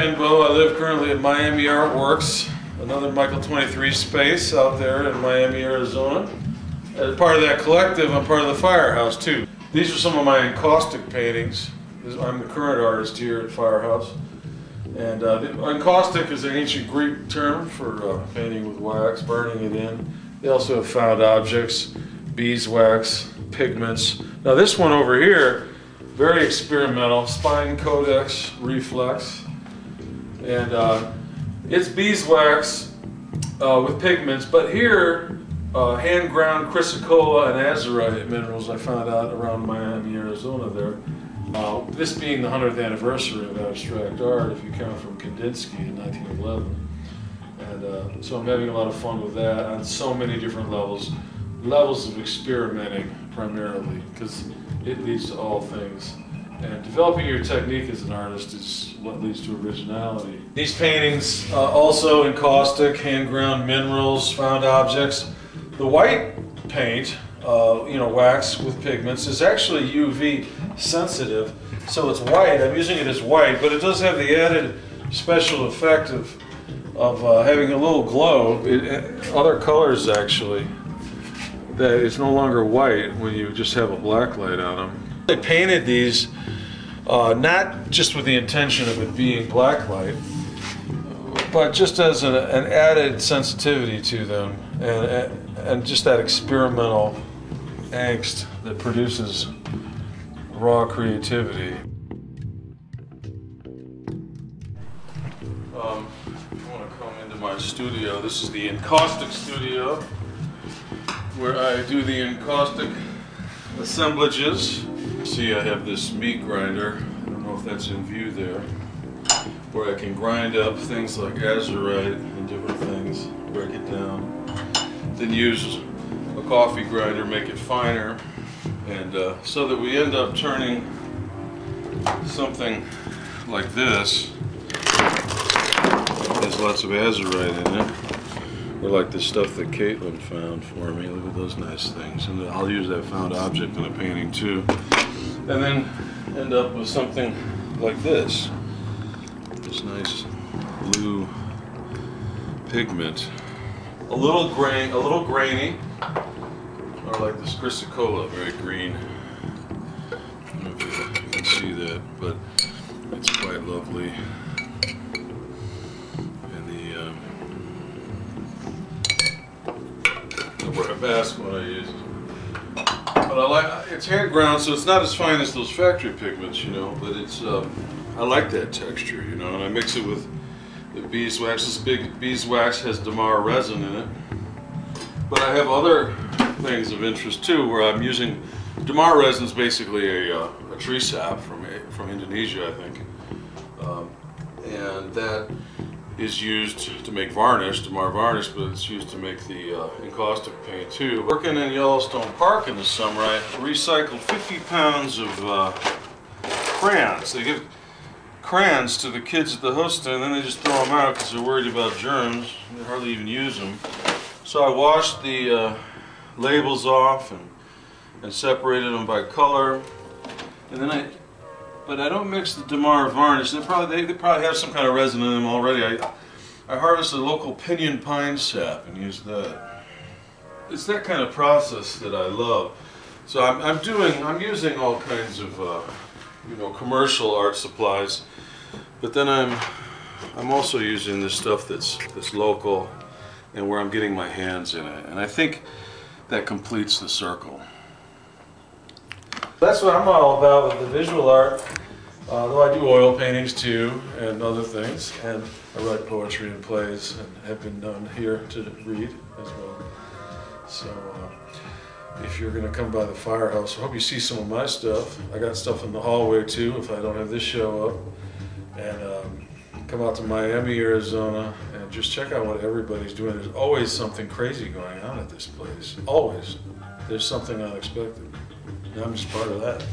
Ken Bow. I live currently at Miami Artworks, another Michael 23 space out there in Miami, Arizona. As part of that collective, I'm part of the Firehouse too. These are some of my encaustic paintings. I'm the current artist here at Firehouse. And encaustic is an ancient Greek term for painting with wax, burning it in. They also have found objects, beeswax, pigments. Now this one over here, very experimental, spine codex reflex. And it's beeswax with pigments, but here, hand-ground chrysocolla and azurite minerals I found out around Miami, Arizona there. This being the 100th anniversary of abstract art, if you count from Kandinsky in 1911. And so I'm having a lot of fun with that on so many different levels of experimenting primarily, because it leads to all things. And developing your technique as an artist is what leads to originality. These paintings also encaustic, hand-ground minerals, found objects. The white paint, wax with pigments, is actually UV sensitive, so it's white. I'm using it as white, but it does have the added special effect of having a little glow. Other colors actually, that it's no longer white when you just have a black light on them. I painted these not just with the intention of it being black light, but just as an added sensitivity to them, and just that experimental angst that produces raw creativity. If you want to come into my studio, this is the encaustic studio, where I do the encaustic assemblages. See, I have this meat grinder. I don't know if that's in view there, where I can grind up things like azurite and different things, break it down, then use a coffee grinder, make it finer, and so that we end up turning something like this. There's lots of azurite in it, or like the stuff that Caitlin found for me. Look at those nice things, and I'll use that found object in a painting too, and then end up with something like this nice blue pigment, a little grainy, or like this chrysocolla, very green. I don't know if you can see that, but it's quite lovely. And the Basque one I use, but I like it's hand ground, so it's not as fine as those factory pigments, but it's I like that texture, and I mix it with the beeswax. This big beeswax has Damar resin in it, but I have other things of interest too, where I'm using Damar resin is basically a tree sap from Indonesia, I think, and that is used to make varnish, Damar varnish, but it's used to make the encaustic paint too. Working in Yellowstone Park in the summer, I recycled 50 pounds of crayons. They give crayons to the kids at the host, and then they just throw them out because they're worried about germs. They hardly even use them. So I washed the labels off and separated them by color, and then but I don't mix the Damar varnish. They probably have some kind of resin in them already. I harvest a local pinyon pine sap and use that. It's that kind of process that I love. So I'm using all kinds of commercial art supplies, but then I'm also using this stuff that's local and where I'm getting my hands in it, and I think that completes the circle. That's what I'm all about with the visual art, though I do oil paintings too and other things, and I write poetry and plays and have been known here to read as well. So if you're going to come by the Firehouse, I hope you see some of my stuff. I got stuff in the hallway too if I don't have this show up. And come out to Miami, Arizona, and just check out what everybody's doing. There's always something crazy going on at this place. Always. There's something unexpected. And I'm just part of that.